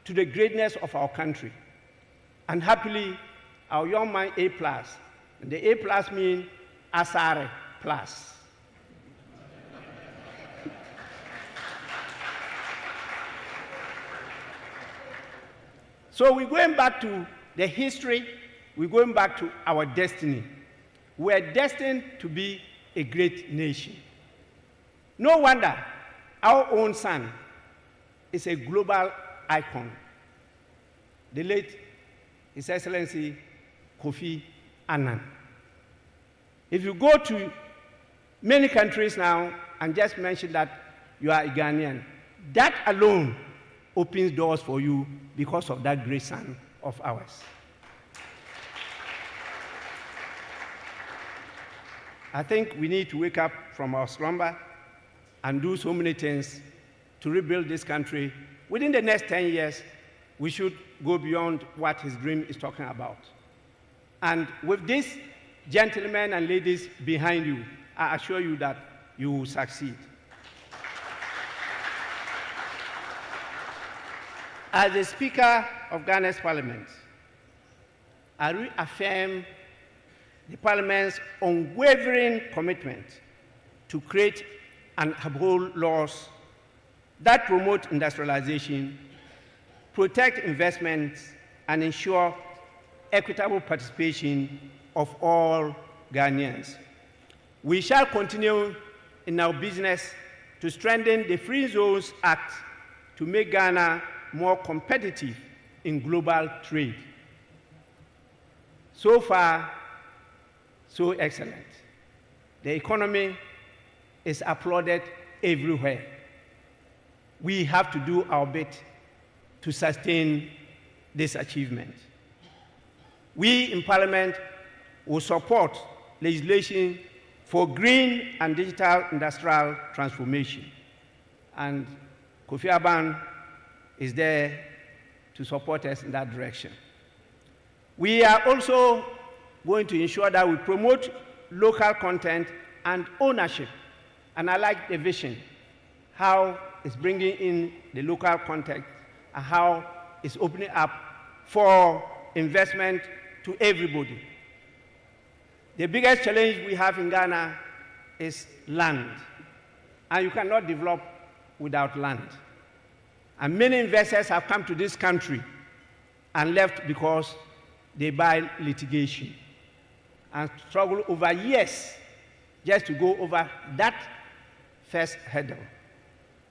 to the greatness of our country. And happily, our young man A+. And the A+ means Asare plus. So we're going back to the history, we're going back to our destiny. We're destined to be a great nation. No wonder our own son is a global icon. The late His Excellency Kofi Annan. If you go to many countries now and just mention that you are a Ghanaian, that alone opens doors for you because of that great son of ours. I think we need to wake up from our slumber and do so many things to rebuild this country. Within the next 10 years, we should go beyond what his dream is talking about. And with these gentlemen and ladies behind you, I assure you that you will succeed. As the Speaker of Ghana's Parliament, I reaffirm the Parliament's unwavering commitment to create and uphold laws that promote industrialization, protect investments, and ensure equitable participation of all Ghanaians. We shall continue in our business to strengthen the Free Zones Act to make Ghana more competitive in global trade. So far, so excellent. The economy is applauded everywhere. We have to do our bit to sustain this achievement. We in Parliament will support legislation for green and digital industrial transformation. And Kofi Aban is there to support us in that direction. We are also going to ensure that we promote local content and ownership. And I like the vision, how it's bringing in the local content and how it's opening up for investment to everybody. The biggest challenge we have in Ghana is land. And you cannot develop without land. And many investors have come to this country and left because they buy litigation and struggle over years just to go over that first hurdle.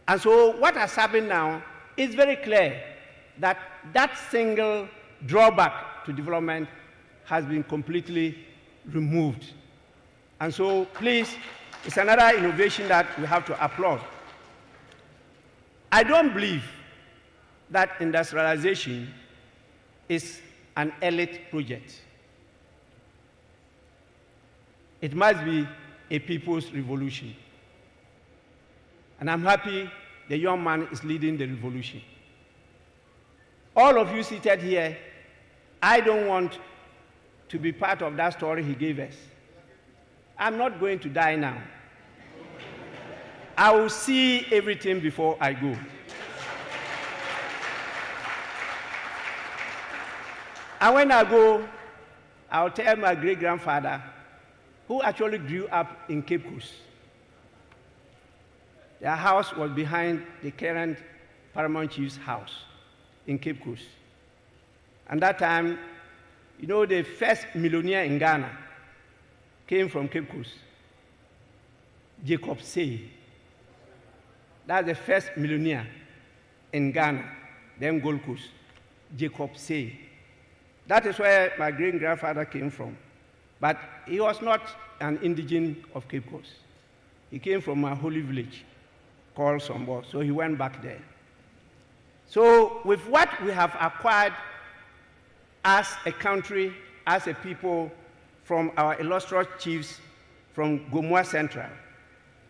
And so what has happened now is very clear that that single drawback to development has been completely removed. And so please, it's another innovation that we have to applaud. I don't believe that industrialization is an elite project. It must be a people's revolution. And I'm happy the young man is leading the revolution. All of you seated here, I don't want to be part of that story he gave us. I'm not going to die now. I will see everything before I go. And when I go, I'll tell my great-grandfather, who actually grew up in Cape Coast. Their house was behind the current Paramount Chief's house in Cape Coast. And that time, you know, the first millionaire in Ghana came from Cape Coast, Jacob Say. That's the first millionaire in Ghana, then Gold Coast, Jacob Say. That is where my great-grandfather came from. But he was not an indigene of Cape Coast. He came from a holy village called Sombo, so he went back there. So with what we have acquired as a country, as a people, from our illustrious chiefs from Gomoa Central,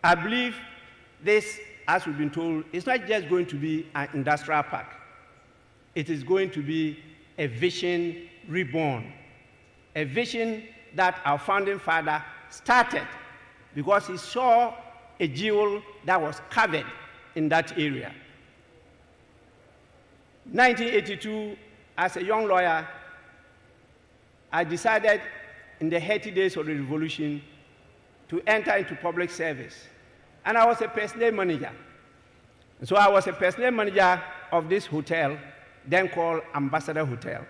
I believe this, as we've been told, is not just going to be an industrial park. It is going to be a vision reborn, a vision that our founding father started because he saw a jewel that was covered in that area. 1982, as a young lawyer, I decided in the 30 days of the revolution to enter into public service. And I was a personnel manager. And so I was a personnel manager of this hotel, then called Ambassador Hotel.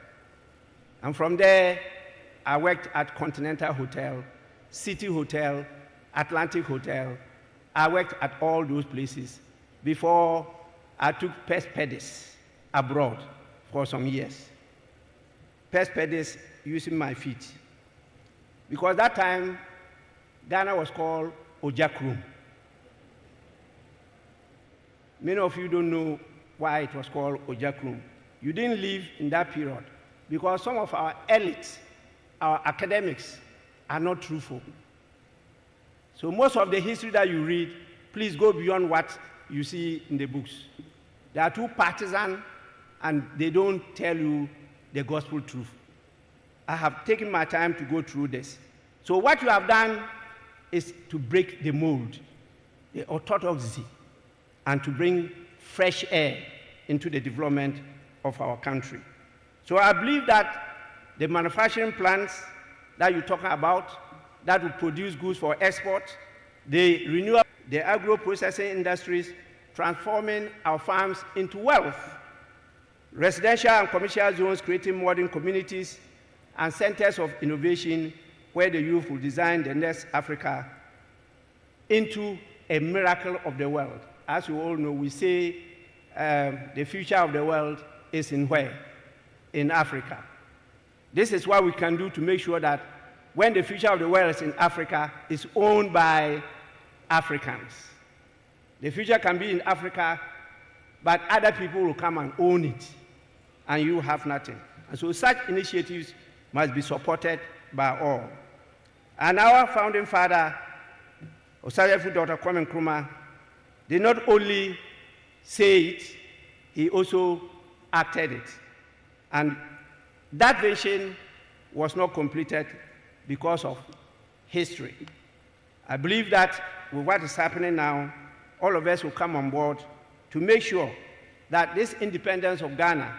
And from there, I worked at Continental Hotel, City Hotel, Atlantic Hotel. I worked at all those places before I took Pespedes abroad for some years. Pespedes using my feet. Because that time, Ghana was called Ojakrum. Many of you don't know why it was called Ojakrum. You didn't live in that period because some of our elites, our academics, are not truthful. So most of the history that you read, please go beyond what you see in the books. They are too partisan and they don't tell you the gospel truth. I have taken my time to go through this. So what you have done is to break the mold, the orthodoxy, and to bring fresh air into the development of our country. So I believe that the manufacturing plants that you're talking about, that will produce goods for export, the renewable, the agro-processing industries, transforming our farms into wealth, residential and commercial zones creating modern communities, and centers of innovation where the youth will design the next Africa into a miracle of the world. As you all know, we say the future of the world is in where? In Africa. This is what we can do to make sure that when the future of the world is in Africa, it's owned by Africans. The future can be in Africa, but other people will come and own it, and you have nothing. And so such initiatives must be supported by all. And our founding father, Osagyefo Dr. Kwame Nkrumah, did not only say it, he also acted it. And that vision was not completed because of history. I believe that with what is happening now, all of us will come on board to make sure that this independence of Ghana,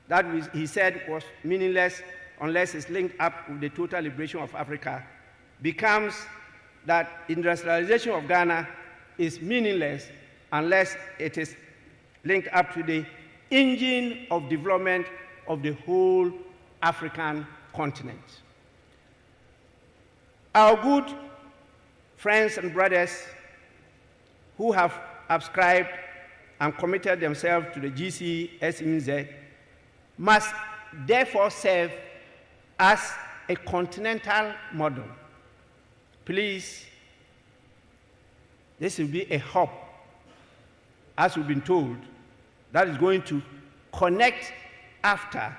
that he said was meaningless unless it's linked up with the total liberation of Africa, becomes that industrialization of Ghana is meaningless unless it is linked up to the engine of development of the whole African continent. Our good friends and brothers who have subscribed and committed themselves to the GCSEZ must therefore serve as a continental model. Please, this will be a hub, as we've been told, that is going to connect after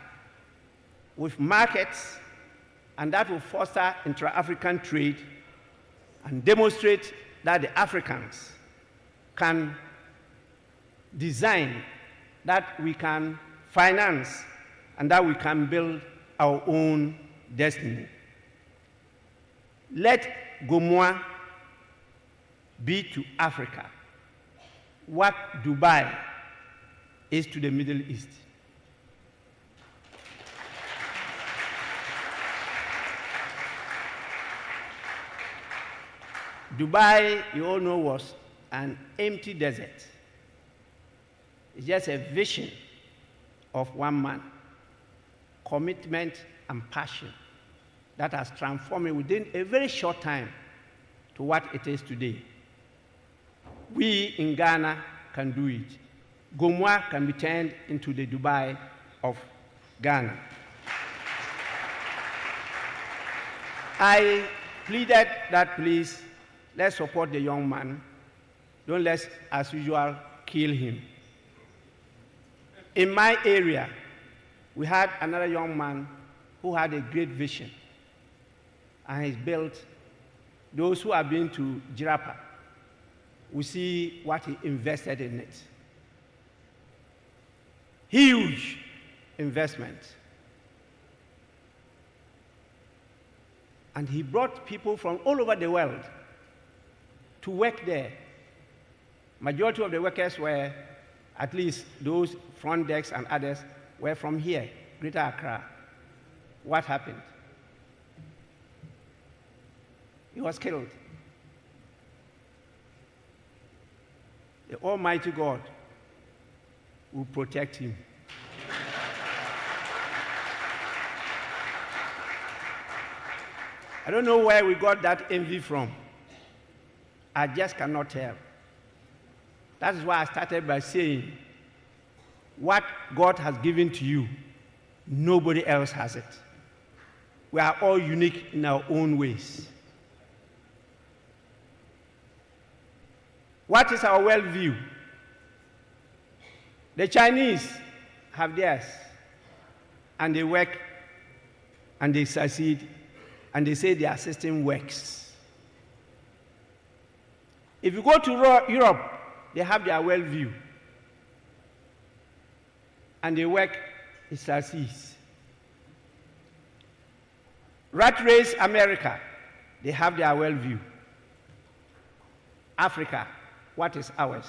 with markets, and that will foster intra-African trade and demonstrate that the Africans can design, that we can finance, and that we can build our own destiny. Let Gomoa be to Africa what Dubai is to the Middle East. Dubai, you all know, was an empty desert. It's just a vision of one man, commitment and passion that has transformed it within a very short time to what it is today. We in Ghana can do it. Gomoa can be turned into the Dubai of Ghana. I pleaded that please, let's support the young man. Don't let's, as usual, kill him. In my area, we had another young man who had a great vision. And he's built, those who have been to Jirapa, we see what he invested in it. Huge investment. And he brought people from all over the world to work there. Majority of the workers were At least those front decks and others were from here, Greater Accra. What happened? He was killed. The Almighty God will protect him. I don't know where we got that envy from. I just cannot tell. That is why I started by saying, what God has given to you, nobody else has it. We are all unique in our own ways. What is our worldview? The Chinese have theirs, and they work, and they succeed, and they say their system works. If you go to Europe, they have their worldview, and they work, it succeeds. Rat race America, they have their worldview. Africa, what is ours?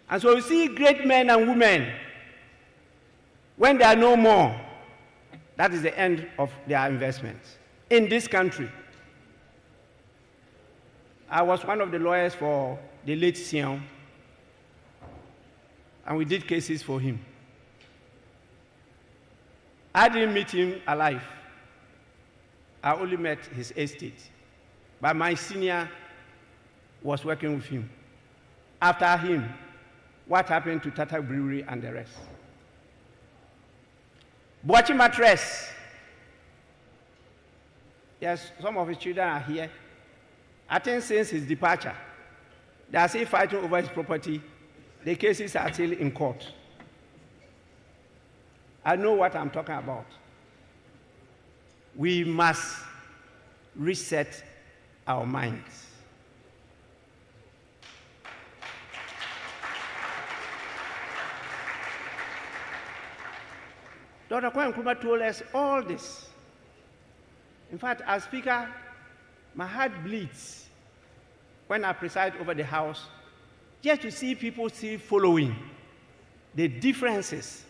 And so you see great men and women, when they are no more, that is the end of their investments in this country. I was one of the lawyers for the late Sion, and we did cases for him. I didn't meet him alive. I only met his estate. But my senior was working with him. After him, what happened to Tata Brewery and the rest? Boachi Mattress. Yes, some of his children are here. I think since his departure, they are still fighting over his property. The cases are still in court. I know what I'm talking about. We must reset our minds. Dr. Kwame Nkrumah told us all this. In fact, as Speaker, my heart bleeds when I preside over the House, just to see people still following the differences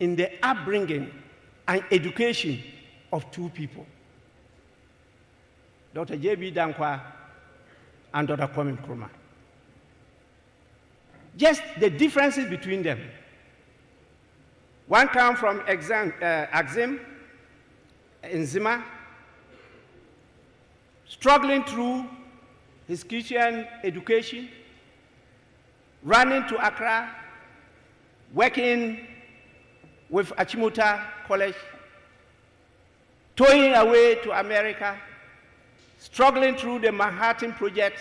in the upbringing and education of two people, Dr. J.B. Dankwa and Dr. Kwame Nkrumah. Just the differences between them. One comes from Axim in Zima, struggling through his Christian education, running to Accra, working with Achimota College, towing away to America, struggling through the Manhattan Project,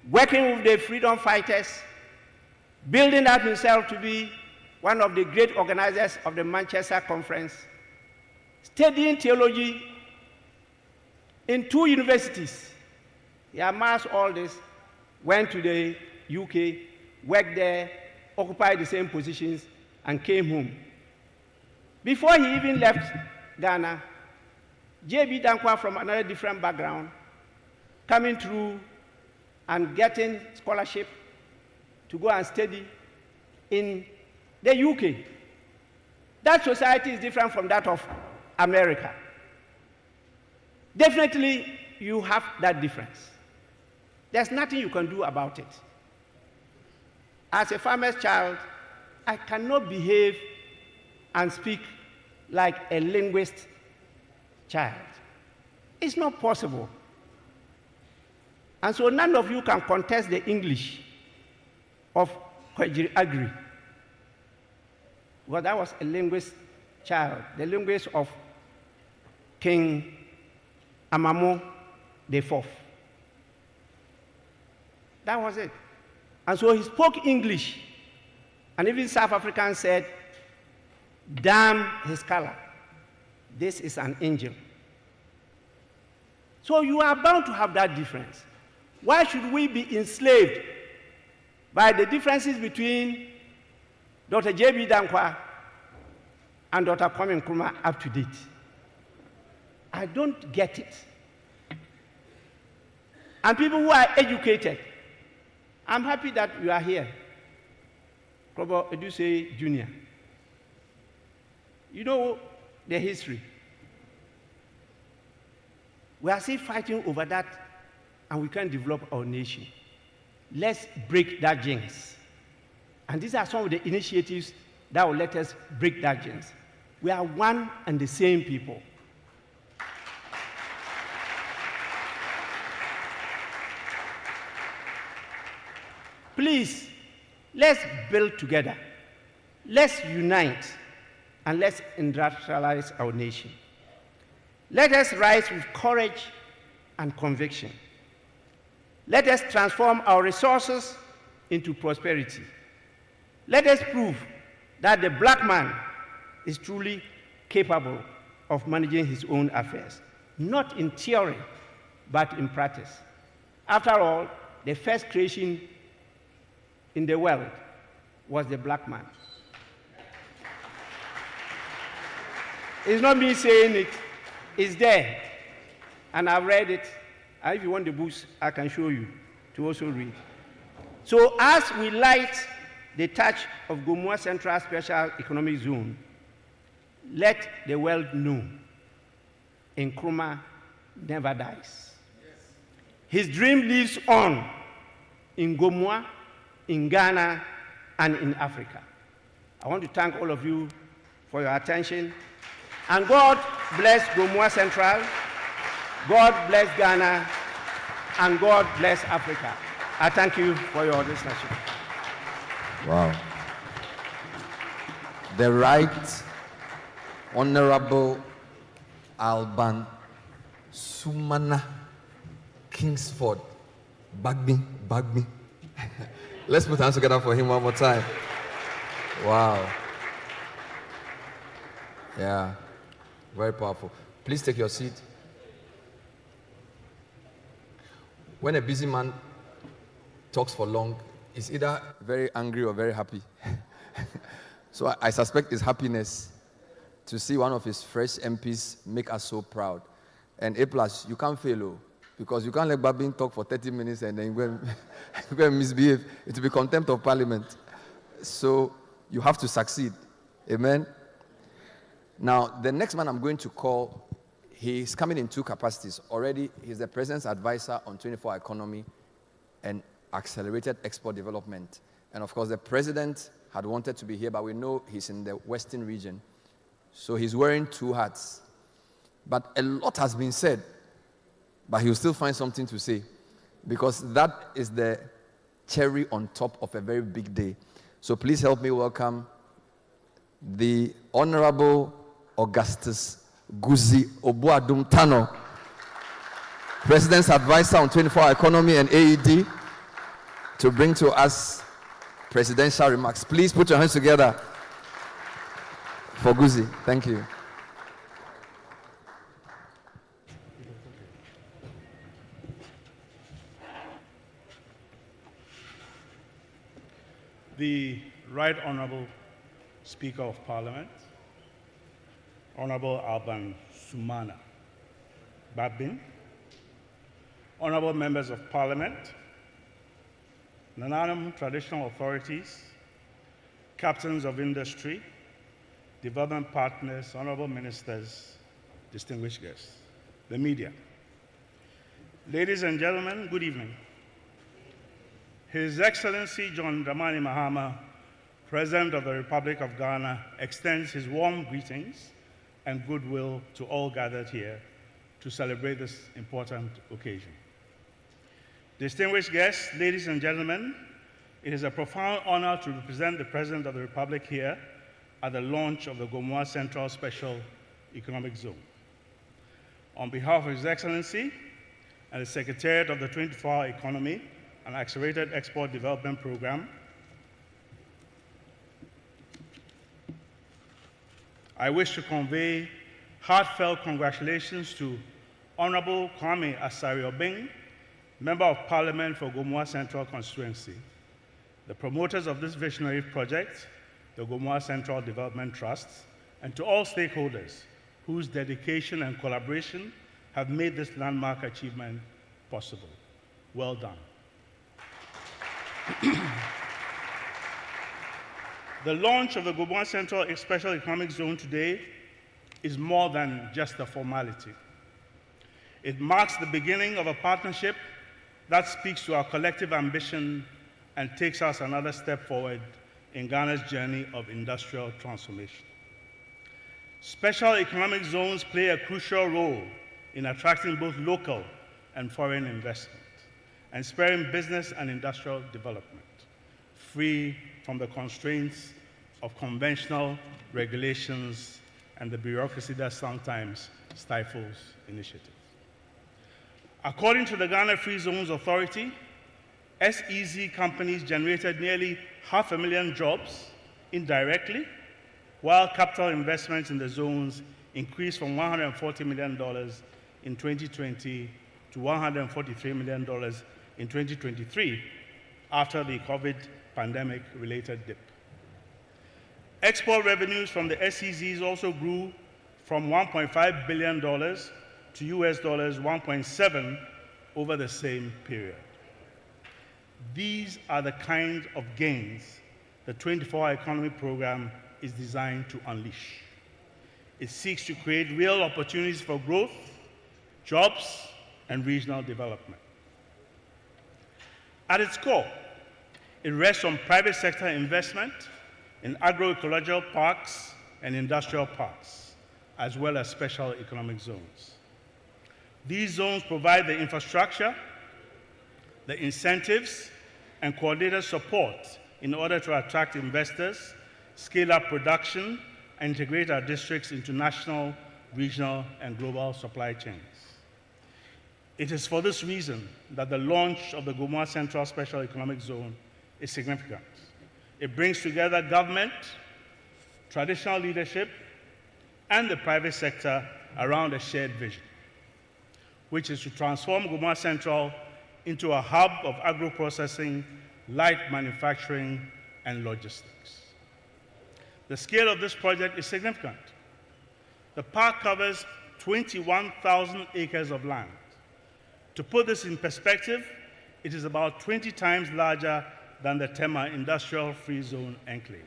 working with the freedom fighters, building up himself to be one of the great organizers of the Manchester Conference, studying theology in 2 universities. He amassed all this, went to the UK, worked there, occupied the same positions, and came home. Before he even left Ghana, J.B. Dankwa, from another different background, coming through and getting scholarship to go and study in the UK. That society is different from that of America. Definitely, you have that difference. There's nothing you can do about it. As a farmer's child, I cannot behave and speak like a linguist child. It's not possible. And so none of you can contest the English of Kwajiri Agri. Because that was a linguist child, the linguist of King Amamo IV. That was it. And so he spoke English. And even South Africans said, damn his color. This is an angel. So you are bound to have that difference. Why should we be enslaved by the differences between Dr. J.B. Dankwa and Dr. Kwame Nkrumah up to date? I don't get it. And people who are educated I'm happy that you are here. Probo Eduse Jr. You know the history. We are still fighting over that, and we can't develop our nation. Let's break that jinx. And these are some of the initiatives that will let us break that jinx. We are one and the same people. Please, let's build together. Let's unite, and let's industrialize our nation. Let us rise with courage and conviction. Let us transform our resources into prosperity. Let us prove that the black man is truly capable of managing his own affairs, not in theory, but in practice. After all, the first creation in the world was the black man. It's not me saying it, it's there. And I've read it. And if you want the books, I can show you to also read. So as we light the touch of Gomoa Central Special Economic Zone, let the world know Nkrumah never dies. Yes. His dream lives on in Gomoa, in Ghana, and in Africa. I want to thank all of you for your attention. And God bless Gomoa Central, God bless Ghana, and God bless Africa. I thank you for your listenership. Wow. The Right Honorable Alban Sumana Kingsford Bagby. Let's put hands together for him one more time. Wow. Yeah. Very powerful. Please take your seat. When a busy man talks for long, he's either very angry or very happy. So I suspect it's happiness to see one of his fresh MPs make us so proud. And A+, you can't fail, because you can't let Babin talk for 30 minutes and then go and misbehave. It will be contempt of parliament. So you have to succeed. Amen? Now, the next man I'm going to call, he's coming in two capacities. Already, he's the President's advisor on 24-hour economy and accelerated export development. And of course, the President had wanted to be here, but we know he's in the Western region. So he's wearing two hats. But a lot has been said, but he'll still find something to say, because that is the cherry on top of a very big day. So please help me welcome the Honorable Augustus Guzi Obuadum Tano, President's advisor on 24-hour economy and AED, to bring to us presidential remarks. Please put your hands together for Guzi. Thank you. The Right Honorable Speaker of Parliament, Honorable Alban Sumana Babin, Honorable Members of Parliament, Nananum Traditional Authorities, Captains of Industry, Development Partners, Honorable Ministers, distinguished guests, the media. Ladies and gentlemen, good evening. His Excellency John Dramani Mahama, President of the Republic of Ghana, extends his warm greetings and goodwill to all gathered here to celebrate this important occasion. Distinguished guests, ladies and gentlemen, it is a profound honor to represent the President of the Republic here at the launch of the Gomoa Central Special Economic Zone. On behalf of His Excellency and the Secretariat of the 24-Hour Economy and Accelerated Export Development Program, I wish to convey heartfelt congratulations to Honorable Kwame Asari-Obeng, Member of Parliament for Gomoa Central Constituency, the promoters of this visionary project, the Gomoa Central Development Trust, and to all stakeholders whose dedication and collaboration have made this landmark achievement possible. Well done. The launch of the Gomoa Central Special Economic Zone today is more than just a formality. It marks the beginning of a partnership that speaks to our collective ambition and takes us another step forward in Ghana's journey of industrial transformation. Special economic zones play a crucial role in attracting both local and foreign investment and spurring business and industrial development, free from the constraints of conventional regulations and the bureaucracy that sometimes stifles initiatives. According to the Ghana Free Zones Authority, SEZ companies generated nearly 500,000 jobs indirectly, while capital investments in the zones increased from $140 million in 2020 to $143 million in 2023 after the COVID pandemic-related dip. Export revenues from the SEZs also grew from $1.5 billion to US dollars 1.7 over the same period. These are the kind of gains the 24-hour economy program is designed to unleash. It seeks to create real opportunities for growth, jobs, and regional development. At its core, it rests on private sector investment in agroecological parks and industrial parks, as well as special economic zones. These zones provide the infrastructure, the incentives, and coordinated support in order to attract investors, scale up production, and integrate our districts into national, regional, and global supply chains. It is for this reason that the launch of the Gomoa Central Special Economic Zone is significant. It brings together government, traditional leadership, and the private sector around a shared vision, which is to transform Gomoa Central into a hub of agro-processing, light manufacturing, and logistics. The scale of this project is significant. The park covers 21,000 acres of land. To put this in perspective, it is about 20 times larger than the Tema Industrial Free Zone Enclave.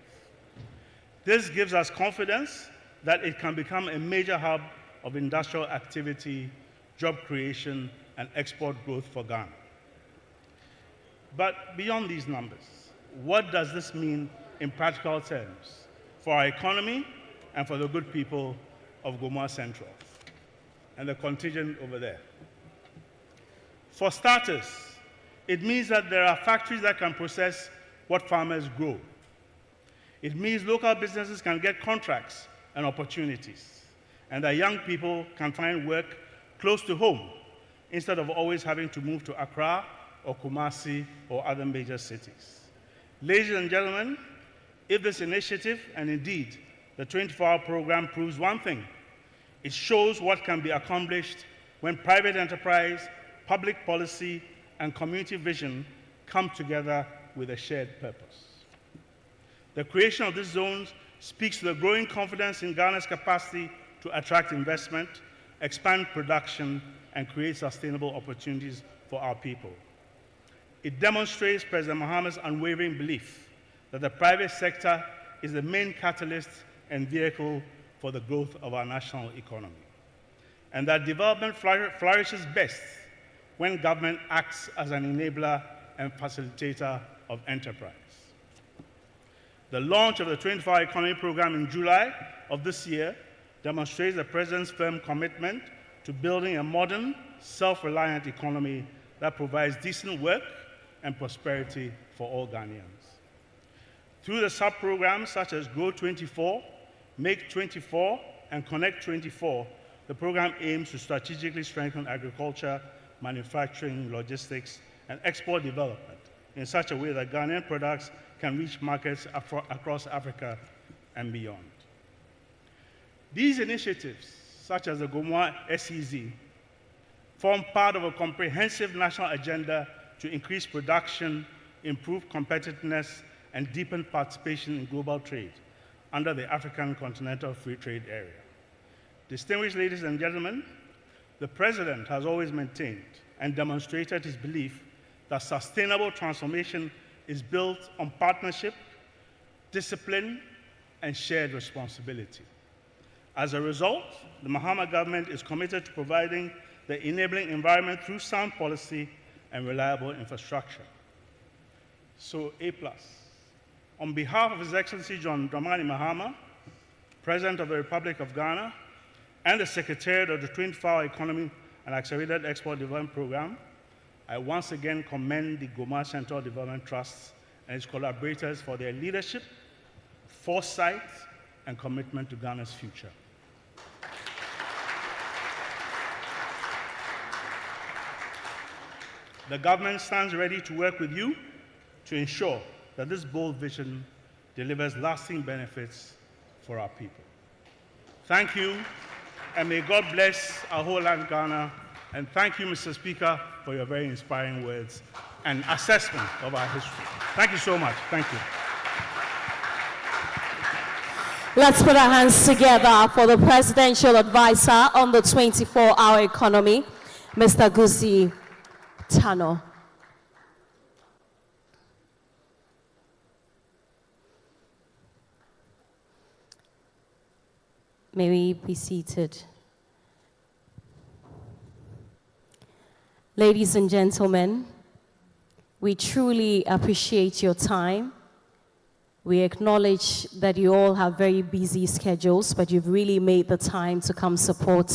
This gives us confidence that it can become a major hub of industrial activity, job creation, and export growth for Ghana. But beyond these numbers, what does this mean in practical terms for our economy and for the good people of Gomoa Central and the contingent over there? For starters, it means that there are factories that can process what farmers grow. It means local businesses can get contracts and opportunities, and that young people can find work close to home instead of always having to move to Accra or Kumasi or other major cities. Ladies and gentlemen, if this initiative, and indeed the 24-hour program, proves one thing, it shows what can be accomplished when private enterprise, public policy, and community vision come together with a shared purpose. The creation of these zones speaks to the growing confidence in Ghana's capacity to attract investment, expand production, and create sustainable opportunities for our people. It demonstrates President Mahama's unwavering belief that the private sector is the main catalyst and vehicle for the growth of our national economy, and that development flourishes best when government acts as an enabler and facilitator of enterprise. The launch of the 24-hour economy program in July of this year demonstrates the President's firm commitment to building a modern, self-reliant economy that provides decent work and prosperity for all Ghanaians. Through the sub-programs such as Grow 24, Make 24, and Connect 24, the program aims to strategically strengthen agriculture, manufacturing, logistics, and export development in such a way that Ghanaian products can reach markets across Africa and beyond. These initiatives, such as the Gomoa SEZ, form part of a comprehensive national agenda to increase production, improve competitiveness, and deepen participation in global trade under the African Continental Free Trade Area. Distinguished ladies and gentlemen, the President has always maintained and demonstrated his belief that sustainable transformation is built on partnership, discipline, and shared responsibility. As a result, the Mahama government is committed to providing the enabling environment through sound policy and reliable infrastructure. So, A+. On behalf of His Excellency John Dramani Mahama, President of the Republic of Ghana, and the Secretariat of the Twin Flower Economy and Accelerated Export Development Program, I once again commend the Gomoa Central Development Trust and its collaborators for their leadership, foresight, and commitment to Ghana's future. The government stands ready to work with you to ensure that this bold vision delivers lasting benefits for our people. Thank you, and may God bless our whole land, Ghana. And thank you, Mr. Speaker, for your very inspiring words and assessment of our history. Thank you so much. Thank you. Let's put our hands together for the Presidential Advisor on the 24-hour economy, Mr. Guzi Tano. May we be seated. Ladies and gentlemen, we truly appreciate your time. We acknowledge that you all have very busy schedules, but you've really made the time to come support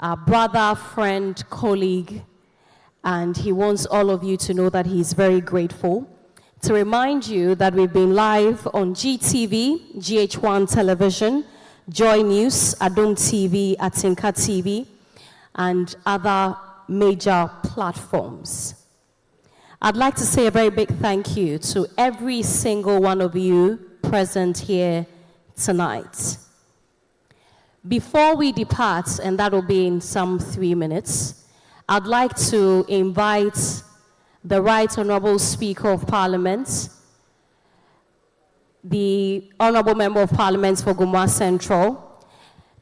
our brother, friend, colleague, and he wants all of you to know that he's very grateful. To remind you that we've been live on GTV, GH1 Television, Joy News, Adom TV, Atinka TV, and other major platforms. I'd like to say a very big thank you to every single one of you present here tonight. Before we depart, and that will be in some 3 minutes, I'd like to invite the Right Honorable Speaker of Parliament, the Honorable Member of Parliament for Gomoa Central.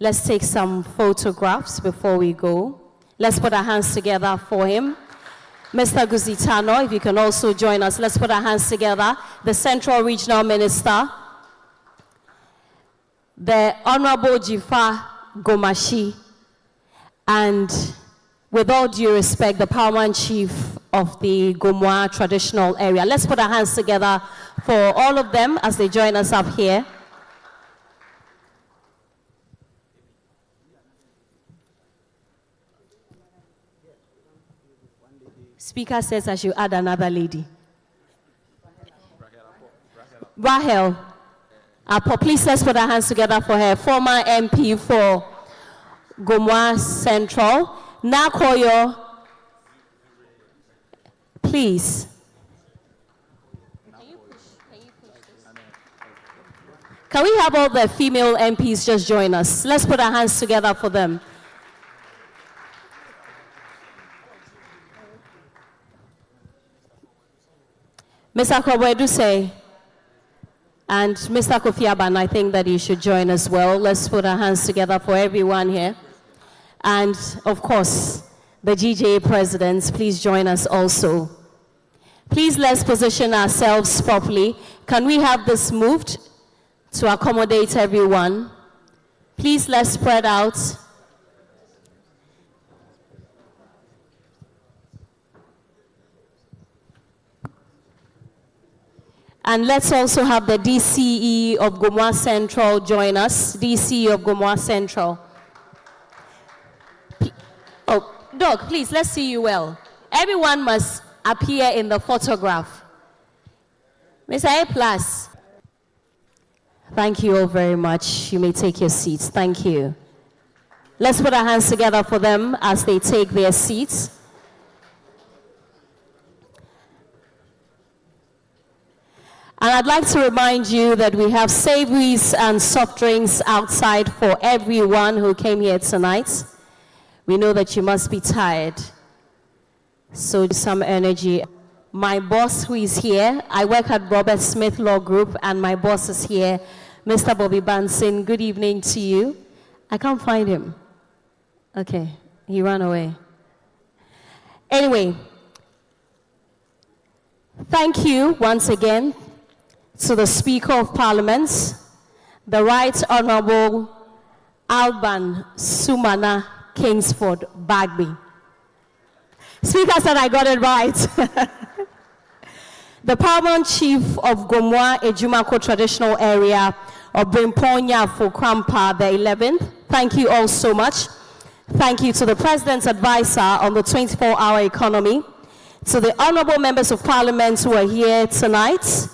Let's take some photographs before we go. Let's put our hands together for him. Mr. Guzi Tano, if you can also join us. Let's put our hands together. The Central Regional Minister, the Honorable Jifa Gomashi, and with all due respect, the Paramount Chief of the Gomoa traditional area. Let's put our hands together for all of them as they join us up here. Speaker says I should add another lady. Rahel. Please let's put our hands together for her. Former MP for Gomoa Central. Nakoyo. Please. Can we have all the female MPs just join us? Let's put our hands together for them. Mr. Kobweduse and Mr. Kofi Aban, I think that you should join as well. Let's put our hands together for everyone here. And of course, the GJA presidents, please join us also. Please let's position ourselves properly. Can we have this moved to accommodate everyone? Please let's spread out. And let's also have the DCE of Gomoa Central join us. DCE of Gomoa Central. Oh, Doc, please, let's see you well. Everyone must appear in the photograph. Mr. A+. Thank you all very much. You may take your seats. Thank you. Let's put our hands together for them as they take their seats. And I'd like to remind you that we have savories and soft drinks outside for everyone who came here tonight. We know that you must be tired, so some energy. My boss who is here, I work at Robert Smith Law Group, and my boss is here, Mr. Bobby Bansin. Good evening to you. I can't find him. Okay, he ran away. Anyway, Thank you once again to the Speaker of Parliament, the Right Honourable Alban Sumana Kingsford Bagby. Speaker said I got it right. The Paramount Chief of Gomoa Ejumako Traditional Area of Brimponya for Krampa the 11th. Thank you all so much. Thank you to the President's Advisor on the 24-hour economy, to the Honourable Members of Parliament who are here tonight,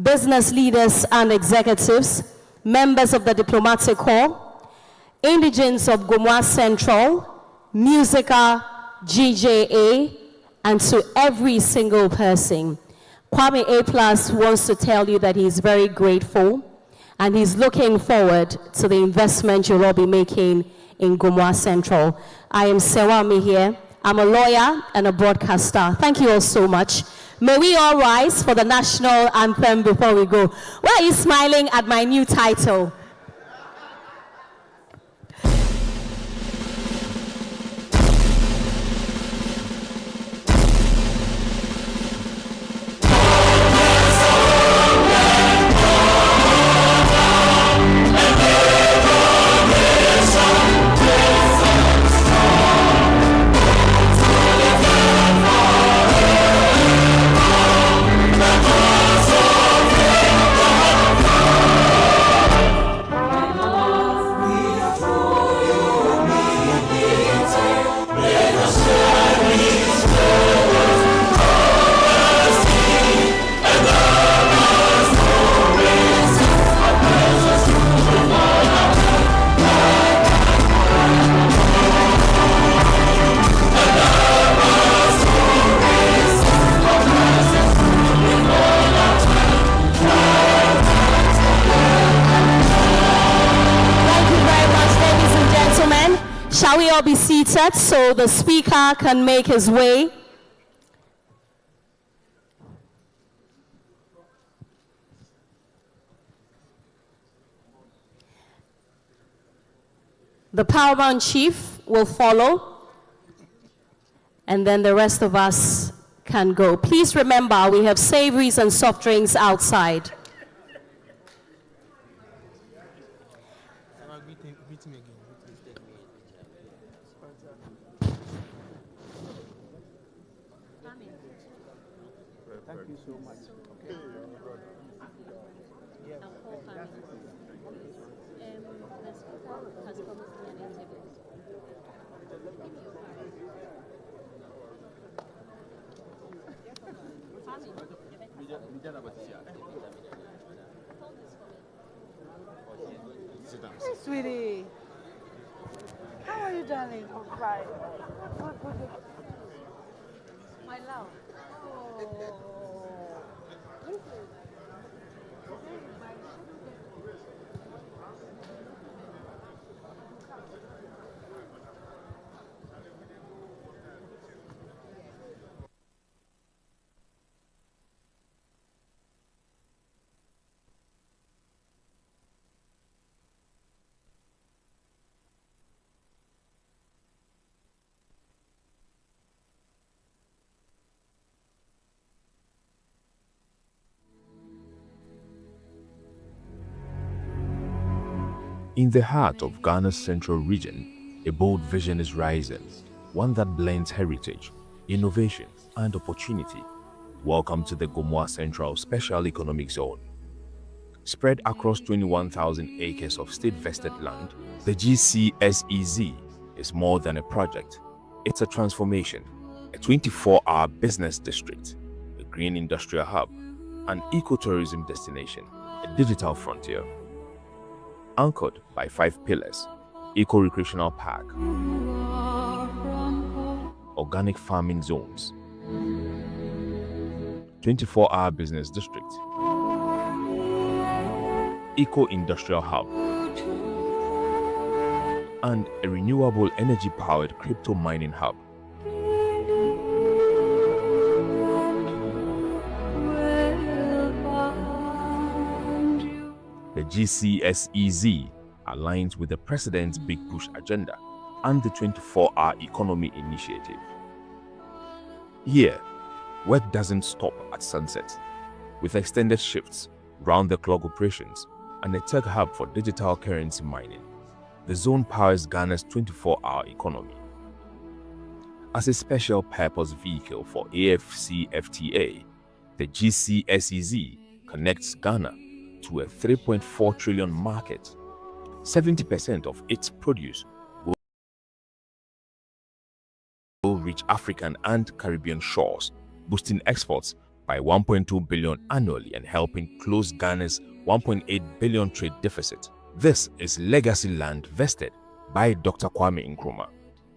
business leaders and executives, members of the Diplomatic Corps, indigents of Gomoa Central, Musica, GJA, and to every single person. Kwame A+ wants to tell you that he's very grateful and he's looking forward to the investment you'll all be making in Gomoa Central. I am Sewami here. I'm a lawyer and a broadcaster. Thank you all so much. May we all rise for the national anthem before we go. Why are you smiling at my new title? Shall we all be seated so the Speaker can make his way? The Paramount Chief will follow, and then the rest of us can go. Please remember, we have savories and soft drinks outside. Thank you so much. Okay. Hey, sweetie. How are you, darling? Oh, right. Good. My love. Oh. In the heart of Ghana's central region, a bold vision is rising, one that blends heritage, innovation, and opportunity. Welcome to the Gomoa Central Special Economic Zone. Spread across 21,000 acres of state-vested land, the GCSEZ is more than a project. It's a transformation, a 24-hour business district, a green industrial hub, an ecotourism destination, a digital frontier. Anchored by 5 pillars: eco-recreational park, organic farming zones, 24-hour business district, eco-industrial hub, and a renewable energy-powered crypto mining hub. The GCSEZ aligns with the President's Big Push agenda and the 24-hour economy initiative. Here, work doesn't stop at sunset. With extended shifts, round-the-clock operations, and a tech hub for digital currency mining, the zone powers Ghana's 24-hour economy. As a special purpose vehicle for AFCFTA, the GCSEZ connects Ghana to a 3.4 trillion market. 70% of its produce will reach African and Caribbean shores, boosting exports by 1.2 billion annually and helping close Ghana's 1.8 billion trade deficit. This is legacy land vested by Dr. Kwame Nkrumah,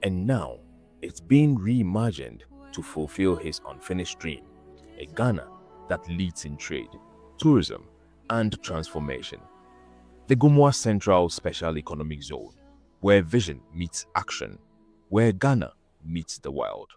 and now it's being reimagined to fulfill his unfinished dream, a Ghana that leads in trade, tourism, and transformation. The Gomoa Central Special Economic Zone, where vision meets action, where Ghana meets the world.